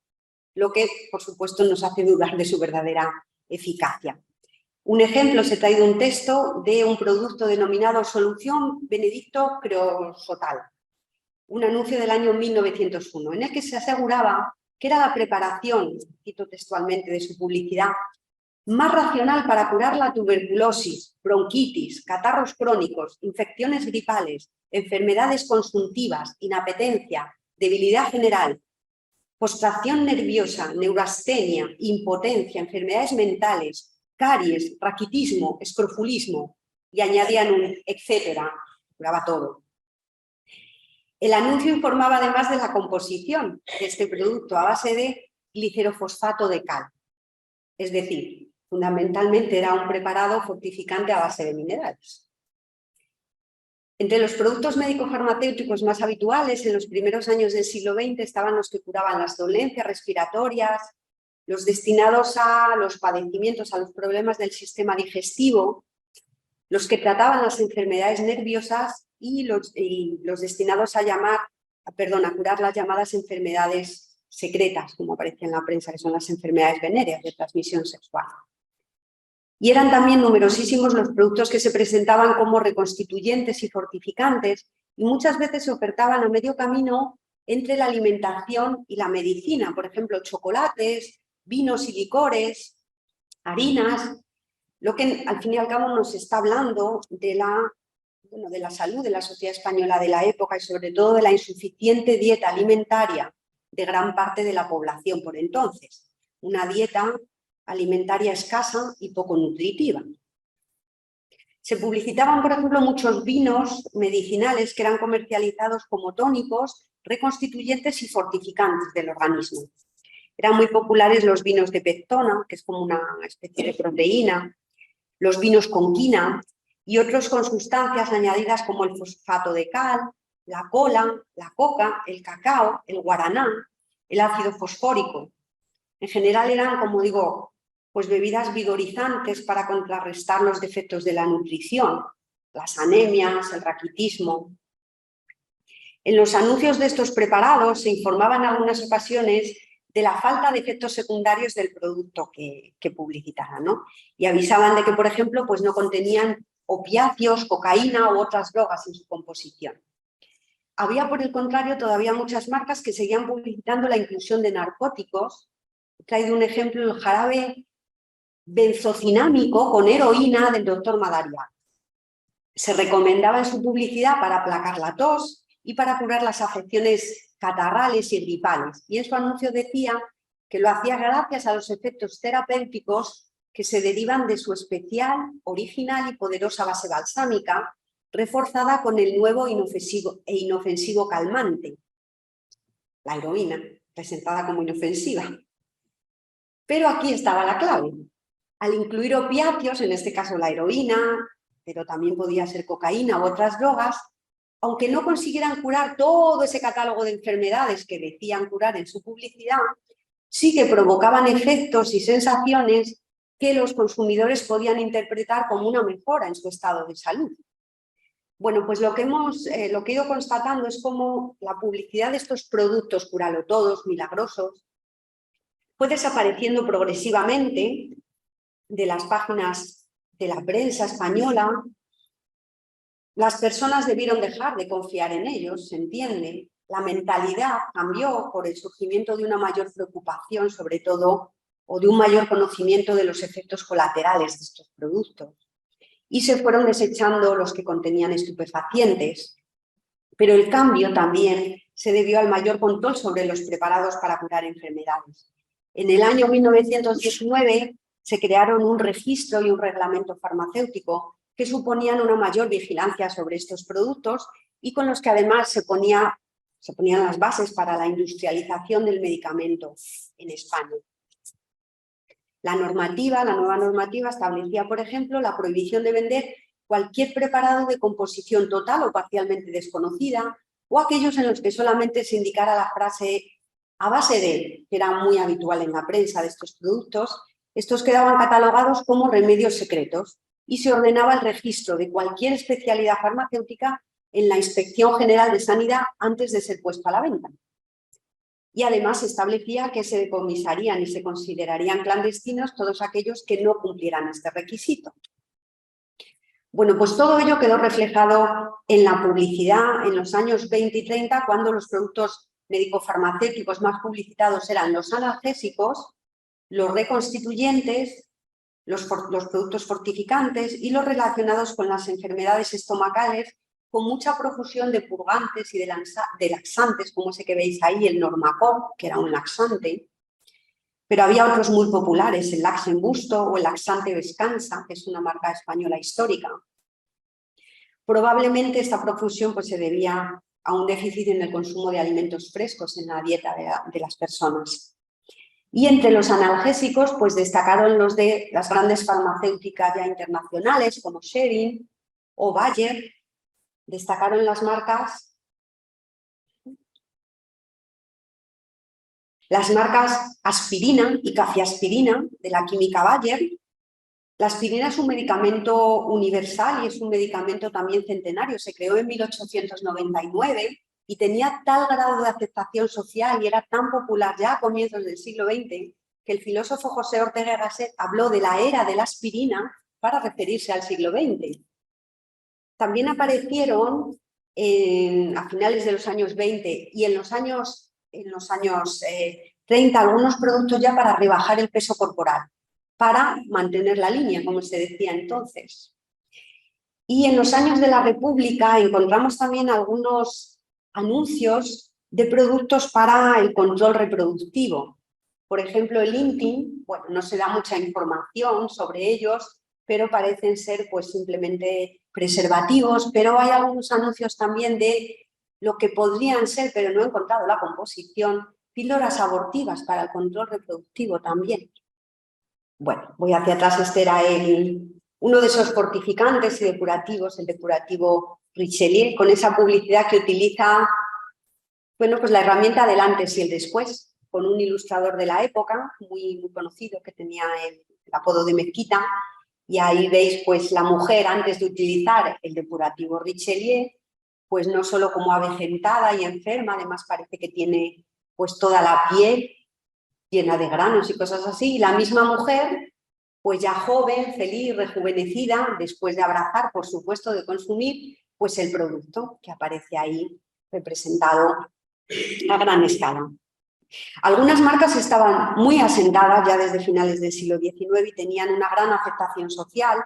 lo que, por supuesto, nos hace dudar de su verdadera eficacia. Un ejemplo, os he traído un texto de un producto denominado Solución Benedicto Creosotal, un anuncio del año 1901, en el que se aseguraba que era la preparación, cito textualmente de su publicidad, más racional para curar la tuberculosis, bronquitis, catarros crónicos, infecciones gripales, enfermedades consuntivas, inapetencia, debilidad general, postración nerviosa, neurastenia, impotencia, enfermedades mentales, caries, raquitismo, escrofulismo, y añadían un etcétera, curaba todo. El anuncio informaba además de la composición de este producto a base de glicerofosfato de cal, es decir, fundamentalmente era un preparado fortificante a base de minerales. Entre los productos médico-farmacéuticos más habituales en los primeros años del siglo XX estaban los que curaban las dolencias respiratorias, los destinados a los padecimientos, a los problemas del sistema digestivo, los que trataban las enfermedades nerviosas y los destinados a curar las llamadas enfermedades secretas, como aparece en la prensa, que son las enfermedades venéreas de transmisión sexual. Y eran también numerosísimos los productos que se presentaban como reconstituyentes y fortificantes, y muchas veces se ofertaban a medio camino entre la alimentación y la medicina, por ejemplo, chocolates, vinos y licores, harinas, lo que al fin y al cabo nos está hablando de la salud de la sociedad española de la época y sobre todo de la insuficiente dieta alimentaria de gran parte de la población por entonces. Una dieta alimentaria escasa y poco nutritiva. Se publicitaban, por ejemplo, muchos vinos medicinales que eran comercializados como tónicos, reconstituyentes y fortificantes del organismo. Eran muy populares los vinos de pectona, que es como una especie de proteína, los vinos con quina y otros con sustancias añadidas como el fosfato de cal, la cola, la coca, el cacao, el guaraná, el ácido fosfórico. En general eran, como digo, pues bebidas vigorizantes para contrarrestar los defectos de la nutrición, las anemias, el raquitismo. En los anuncios de estos preparados se informaba en algunas ocasiones de la falta de efectos secundarios del producto que publicitaran, ¿no? Y avisaban de que, por ejemplo, pues no contenían opiáceos, cocaína u otras drogas en su composición. Había, por el contrario, todavía muchas marcas que seguían publicitando la inclusión de narcóticos. He traído un ejemplo, el jarabe benzocinámico con heroína del doctor Madariaga. Se recomendaba en su publicidad para aplacar la tos y para curar las afecciones catarrales y gripales. Y en su anuncio decía que lo hacía gracias a los efectos terapéuticos que se derivan de su especial, original y poderosa base balsámica, reforzada con el nuevo e inofensivo calmante, la heroína, presentada como inofensiva. Pero aquí estaba la clave. Al incluir opiáceos, en este caso la heroína, pero también podía ser cocaína u otras drogas, aunque no consiguieran curar todo ese catálogo de enfermedades que decían curar en su publicidad, sí que provocaban efectos y sensaciones que los consumidores podían interpretar como una mejora en su estado de salud. Bueno, pues lo que he ido constatando es cómo la publicidad de estos productos cúralo todos, milagrosos, fue desapareciendo progresivamente de las páginas de la prensa española. Las personas debieron dejar de confiar en ellos, se entiende. La mentalidad cambió por el surgimiento de una mayor preocupación, sobre todo, o de un mayor conocimiento de los efectos colaterales de estos productos. Y se fueron desechando los que contenían estupefacientes. Pero el cambio también se debió al mayor control sobre los preparados para curar enfermedades. En el año 1919 se crearon un registro y un reglamento farmacéutico que suponían una mayor vigilancia sobre estos productos y con los que además se ponían las bases para la industrialización del medicamento en España. La nueva normativa establecía, por ejemplo, la prohibición de vender cualquier preparado de composición total o parcialmente desconocida o aquellos en los que solamente se indicara la frase a base de, que era muy habitual en la prensa de estos productos. Estos quedaban catalogados como remedios secretos y se ordenaba el registro de cualquier especialidad farmacéutica en la Inspección General de Sanidad antes de ser puesto a la venta. Y además se establecía que se decomisarían y se considerarían clandestinos todos aquellos que no cumplieran este requisito. Bueno, pues todo ello quedó reflejado en la publicidad en los años 20 y 30, cuando los productos médico-farmacéuticos más publicitados eran los analgésicos, los reconstituyentes, los productos fortificantes y los relacionados con las enfermedades estomacales, con mucha profusión de purgantes y de laxantes, como ese que veis ahí, el Normacor, que era un laxante. Pero había otros muy populares, el Laxenbusto o el laxante Vescansa, que es una marca española histórica. Probablemente esta profusión pues, se debía a un déficit en el consumo de alimentos frescos en la dieta de las personas. Y entre los analgésicos pues, destacaron los de las grandes farmacéuticas ya internacionales, como Schering o Bayer. Destacaron las marcas aspirina y cafiaspirina de la química Bayer. La aspirina es un medicamento universal y es un medicamento también centenario. Se creó en 1899 y tenía tal grado de aceptación social y era tan popular ya a comienzos del siglo XX que el filósofo José Ortega y Gasset habló de la era de la aspirina para referirse al siglo XX. También aparecieron a finales de los años 20 y en los años 30 algunos productos ya para rebajar el peso corporal, para mantener la línea, como se decía entonces. Y en los años de la República encontramos también algunos anuncios de productos para el control reproductivo. Por ejemplo, el Intim, bueno, no se da mucha información sobre ellos, pero parecen ser pues simplemente preservativos, pero hay algunos anuncios también de lo que podrían ser, pero no he encontrado la composición, píldoras abortivas para el control reproductivo también. Bueno, voy hacia atrás, este era uno de esos fortificantes y depurativos, el depurativo Richelieu, con esa publicidad que utiliza, bueno, pues la herramienta del antes y el después, con un ilustrador de la época, muy conocido, que tenía el apodo de Mezquita, y ahí veis pues la mujer antes de utilizar el depurativo Richelieu, pues no solo como avejentada y enferma, además parece que tiene pues toda la piel llena de granos y cosas así, y la misma mujer pues ya joven, feliz, rejuvenecida, después de abrazar, por supuesto, de consumir, pues el producto que aparece ahí representado a gran escala. Algunas marcas estaban muy asentadas ya desde finales del siglo XIX y tenían una gran aceptación social,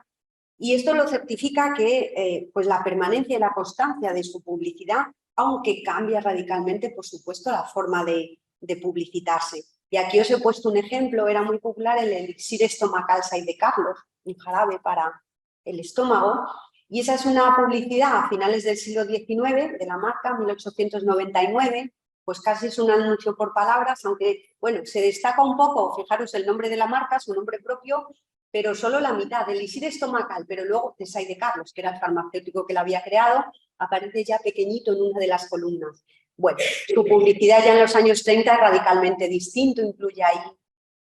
y esto lo certifica que pues la permanencia y la constancia de su publicidad, aunque cambia radicalmente, por supuesto, la forma de publicitarse. Y aquí os he puesto un ejemplo, era muy popular el elixir estomacal Say de Carlos, un jarabe para el estómago, y esa es una publicidad a finales del siglo XIX de la marca, 1899, pues casi es un anuncio por palabras, aunque, bueno, se destaca un poco, fijaros el nombre de la marca, su nombre propio, pero solo la mitad, del elixir estomacal, pero luego de Say de Carlos, que era el farmacéutico que la había creado, aparece ya pequeñito en una de las columnas. Bueno, su publicidad ya en los años 30 es radicalmente distinto, incluye ahí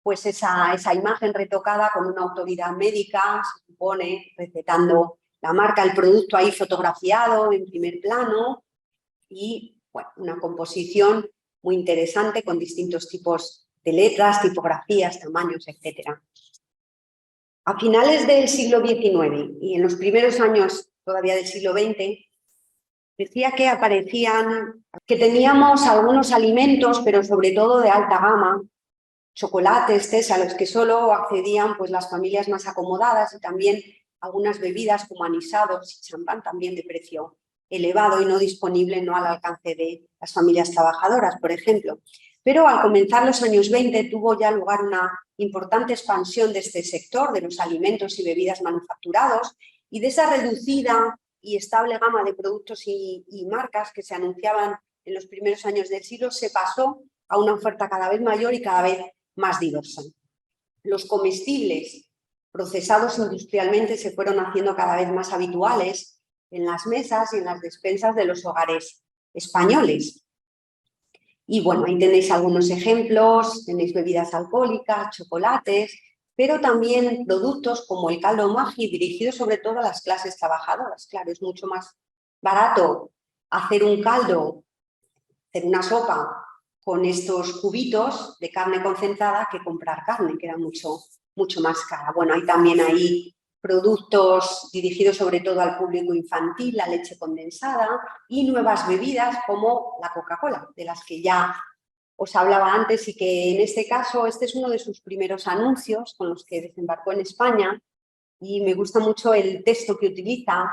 pues esa imagen retocada con una autoridad médica, se supone, recetando la marca, el producto ahí fotografiado en primer plano y bueno, una composición muy interesante con distintos tipos de letras, tipografías, tamaños, etc. A finales del siglo XIX y en los primeros años todavía del siglo XX, decía que teníamos algunos alimentos, pero sobre todo de alta gama, chocolates, tés, a los que solo accedían pues, las familias más acomodadas, y también algunas bebidas como anisados y champán también de precio elevado y no disponible, no al alcance de las familias trabajadoras, por ejemplo. Pero al comenzar los años 20 tuvo ya lugar una importante expansión de este sector, de los alimentos y bebidas manufacturados, y de esa reducida y estable gama de productos y marcas que se anunciaban en los primeros años del siglo, se pasó a una oferta cada vez mayor y cada vez más diversa. Los comestibles procesados industrialmente se fueron haciendo cada vez más habituales en las mesas y en las despensas de los hogares españoles. Y bueno, ahí tenéis algunos ejemplos, tenéis bebidas alcohólicas, chocolates, pero también productos como el caldo Maggi, dirigido sobre todo a las clases trabajadoras. Claro, es mucho más barato hacer un caldo, hacer una sopa con estos cubitos de carne concentrada que comprar carne, que era mucho más cara. Bueno, hay también ahí productos dirigidos sobre todo al público infantil, la leche condensada y nuevas bebidas como la Coca-Cola, de las que ya os hablaba antes, y que en este caso este es uno de sus primeros anuncios con los que desembarcó en España, y me gusta mucho el texto que utiliza.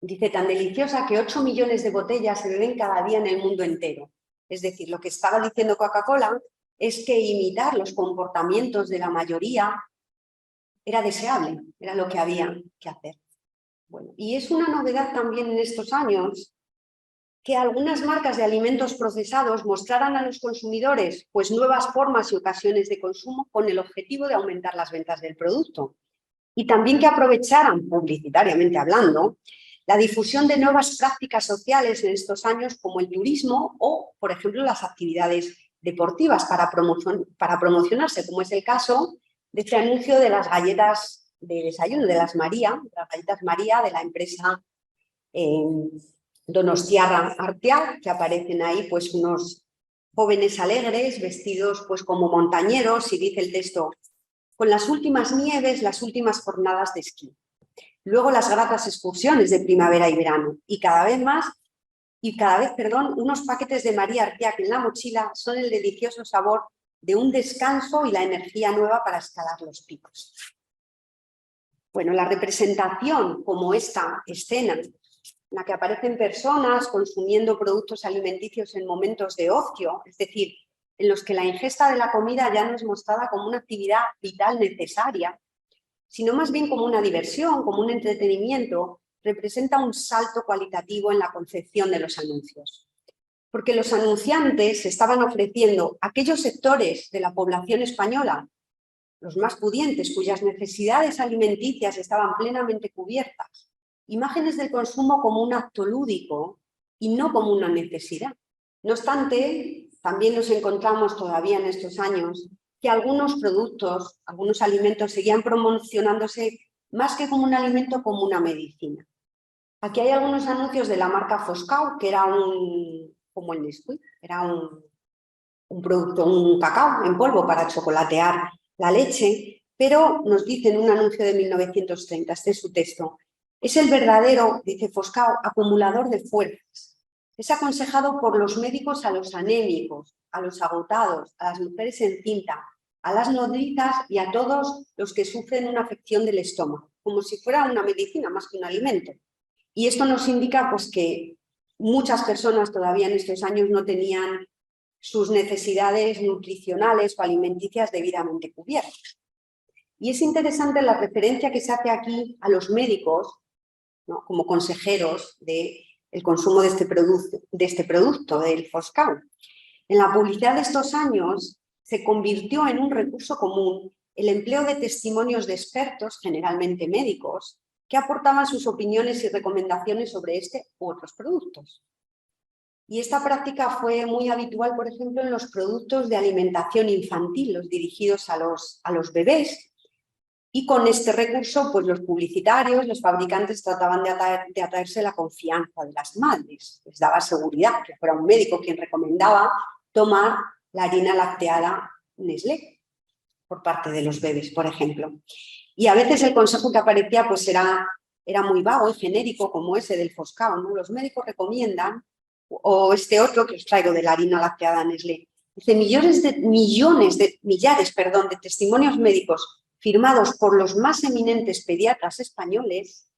Dice: tan deliciosa que 8 millones de botellas se beben cada día en el mundo entero. Es decir, lo que estaba diciendo Coca-Cola es que imitar los comportamientos de la mayoría era deseable, era lo que había que hacer. Bueno, y es una novedad también en estos años que algunas marcas de alimentos procesados mostraran a los consumidores pues nuevas formas y ocasiones de consumo con el objetivo de aumentar las ventas del producto, y también que aprovecharan, publicitariamente hablando, la difusión de nuevas prácticas sociales en estos años, como el turismo o, por ejemplo, las actividades deportivas para promocionarse, como es el caso de este anuncio de las galletas de desayuno, de las galletas María de la empresa Donostiarra Arteaga, que aparecen ahí pues unos jóvenes alegres vestidos pues como montañeros, y dice el texto: con las últimas nieves, las últimas jornadas de esquí. Luego las gratas excursiones de primavera y verano. Y cada vez, unos paquetes de María Arteaga en la mochila son el delicioso sabor de un descanso y la energía nueva para escalar los picos. Bueno, la representación como esta escena, en la que aparecen personas consumiendo productos alimenticios en momentos de ocio, es decir, en los que la ingesta de la comida ya no es mostrada como una actividad vital necesaria, sino más bien como una diversión, como un entretenimiento, representa un salto cualitativo en la concepción de los anuncios. Porque los anunciantes estaban ofreciendo a aquellos sectores de la población española, los más pudientes, cuyas necesidades alimenticias estaban plenamente cubiertas, imágenes del consumo como un acto lúdico y no como una necesidad. No obstante, también nos encontramos todavía en estos años que algunos productos, algunos alimentos seguían promocionándose más que como un alimento, como una medicina. Aquí hay algunos anuncios de la marca Foscau, que era como el Nesquik, era un producto, un cacao en polvo para chocolatear la leche, pero nos dice en un anuncio de 1930, este es su texto, es el verdadero, dice Foscao, acumulador de fuerzas. Es aconsejado por los médicos a los anémicos, a los agotados, a las mujeres encinta, a las nodrizas y a todos los que sufren una afección del estómago, como si fuera una medicina más que un alimento. Y esto nos indica pues, que muchas personas todavía en estos años no tenían sus necesidades nutricionales o alimenticias debidamente cubiertas. Y es interesante la referencia que se hace aquí a los médicos, ¿no?, como consejeros del consumo de este producto, del Foscao. En la publicidad de estos años se convirtió en un recurso común el empleo de testimonios de expertos, generalmente médicos, que aportaban sus opiniones y recomendaciones sobre este u otros productos. Y esta práctica fue muy habitual, por ejemplo, en los productos de alimentación infantil, los dirigidos a los bebés. Y con este recurso, pues los publicitarios, los fabricantes trataban de atraerse la confianza de las madres. Les daba seguridad, que fuera un médico quien recomendaba tomar la harina lacteada Nestlé por parte de los bebés, por ejemplo. Y a veces el consejo que aparecía pues era muy vago y genérico, como ese del Foscao, ¿no? Los médicos recomiendan, o este otro que os traigo de la harina lacteada Nestlé. Dice, millares de testimonios médicos firmados por los más eminentes pediatras españoles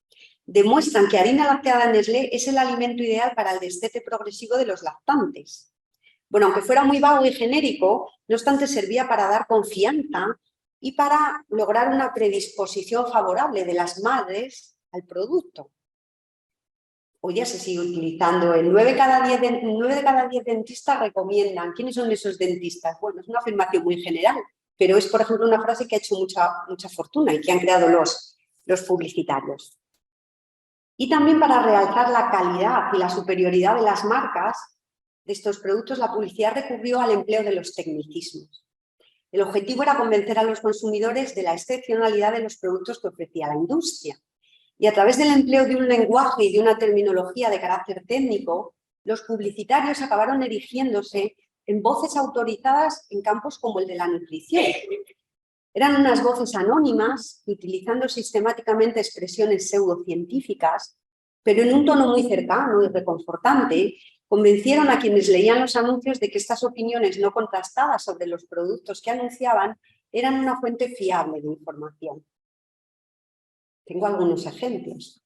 demuestran que harina lacteada Nestlé es el alimento ideal para el destete progresivo de los lactantes. Bueno, aunque fuera muy vago y genérico, no obstante servía para dar confianza y para lograr una predisposición favorable de las madres al producto. Hoy ya se sigue utilizando. El 9 de cada 10 dentistas recomiendan. ¿Quiénes son esos dentistas? Bueno, es una afirmación muy general, pero es, por ejemplo, una frase que ha hecho mucha fortuna y que han creado los publicitarios. Y también para realzar la calidad y la superioridad de las marcas de estos productos, la publicidad recurrió al empleo de los tecnicismos. El objetivo era convencer a los consumidores de la excepcionalidad de los productos que ofrecía la industria. Y a través del empleo de un lenguaje y de una terminología de carácter técnico, los publicitarios acabaron erigiéndose en voces autorizadas en campos como el de la nutrición. Eran unas voces anónimas, utilizando sistemáticamente expresiones pseudocientíficas, pero en un tono muy cercano y reconfortante, convencieron a quienes leían los anuncios de que estas opiniones no contrastadas sobre los productos que anunciaban eran una fuente fiable de información. Tengo algunos ejemplos.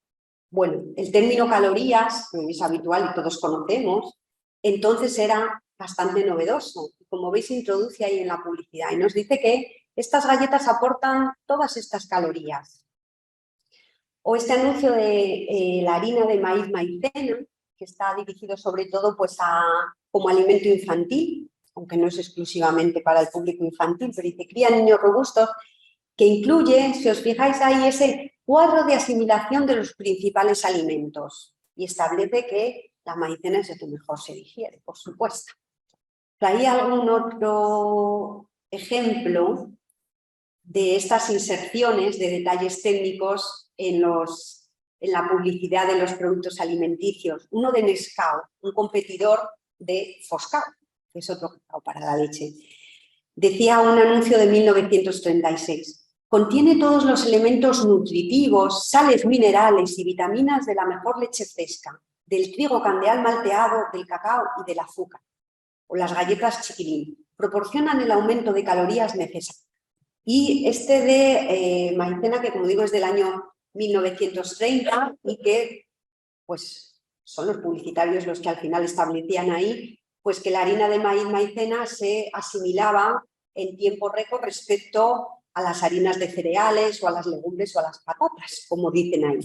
Bueno, el término calorías, que es habitual y todos conocemos, entonces era bastante novedoso. Como veis, se introduce ahí en la publicidad y nos dice que estas galletas aportan todas estas calorías. O este anuncio de la harina de maíz maicena, que está dirigido sobre todo pues, como alimento infantil, aunque no es exclusivamente para el público infantil, pero dice cría niños robustos, que incluye, si os fijáis ahí, ese cuadro de asimilación de los principales alimentos y establece que la maicena es el que mejor se digiere, por supuesto. ¿Hay algún otro ejemplo de estas inserciones de detalles técnicos en la publicidad de los productos alimenticios? Uno de Nescau, un competidor de Foscao, que es otro cacao para la leche. Decía un anuncio de 1936. Contiene todos los elementos nutritivos, sales minerales y vitaminas de la mejor leche fresca, del trigo candeal malteado, del cacao y del azúcar. O las galletas chiquilín. Proporcionan el aumento de calorías necesario. Y este de maicena, que como digo es del año 1930 y que pues, son los publicitarios los que al final establecían ahí pues que la harina de maíz maicena se asimilaba en tiempo récord respecto a las harinas de cereales o a las legumbres o a las patatas, como dicen ahí.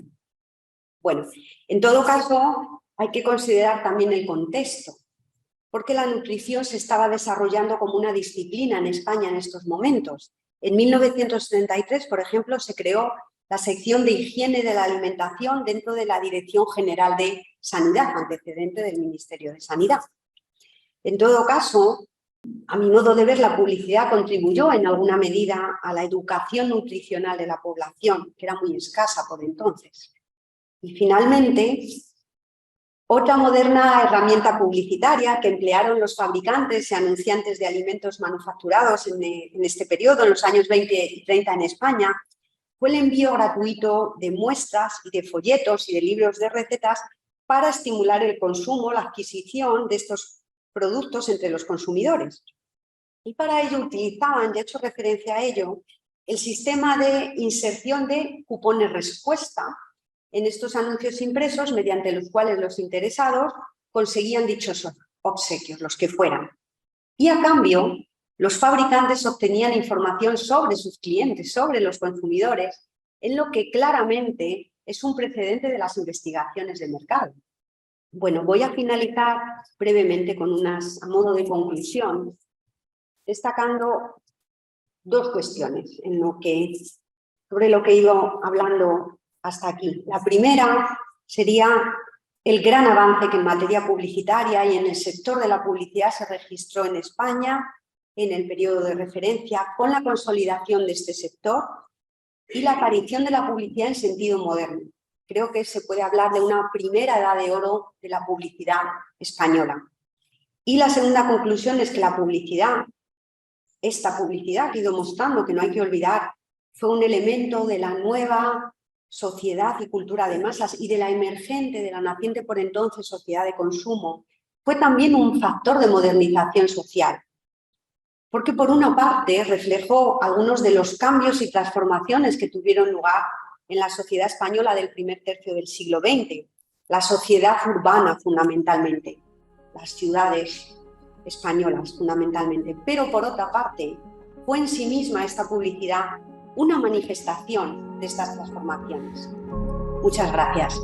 Bueno, en todo caso hay que considerar también el contexto, porque la nutrición se estaba desarrollando como una disciplina en España en estos momentos. En 1933, por ejemplo, se creó la sección de higiene de la alimentación dentro de la Dirección General de Sanidad, antecedente del Ministerio de Sanidad. En todo caso, a mi modo de ver, la publicidad contribuyó en alguna medida a la educación nutricional de la población, que era muy escasa por entonces. Y finalmente, Otra moderna herramienta publicitaria que emplearon los fabricantes y anunciantes de alimentos manufacturados en este periodo, en los años 20 y 30 en España, fue el envío gratuito de muestras y de folletos y de libros de recetas para estimular el consumo, la adquisición de estos productos entre los consumidores. Y para ello utilizaban, ya he hecho referencia a ello, el sistema de inserción de cupones respuesta en estos anuncios impresos, mediante los cuales los interesados conseguían dichos obsequios, los que fueran. Y a cambio, los fabricantes obtenían información sobre sus clientes, sobre los consumidores, en lo que claramente es un precedente de las investigaciones de mercado. Bueno, voy a finalizar brevemente con unas, a modo de conclusión, destacando dos cuestiones sobre lo que he ido hablando hasta aquí. La primera sería el gran avance que en materia publicitaria y en el sector de la publicidad se registró en España en el periodo de referencia, con la consolidación de este sector y la aparición de la publicidad en sentido moderno. Creo que se puede hablar de una primera edad de oro de la publicidad española. Y la segunda conclusión es que la publicidad, esta publicidad que he ido mostrando, que no hay que olvidar, fue un elemento de la nueva sociedad y cultura de masas y de la emergente, de la naciente por entonces sociedad de consumo. Fue también un factor de modernización social, porque por una parte reflejó algunos de los cambios y transformaciones que tuvieron lugar en la sociedad española del primer tercio del siglo XX, la sociedad urbana fundamentalmente, las ciudades españolas fundamentalmente, pero por otra parte fue en sí misma esta publicidad una manifestación de estas transformaciones. Muchas gracias.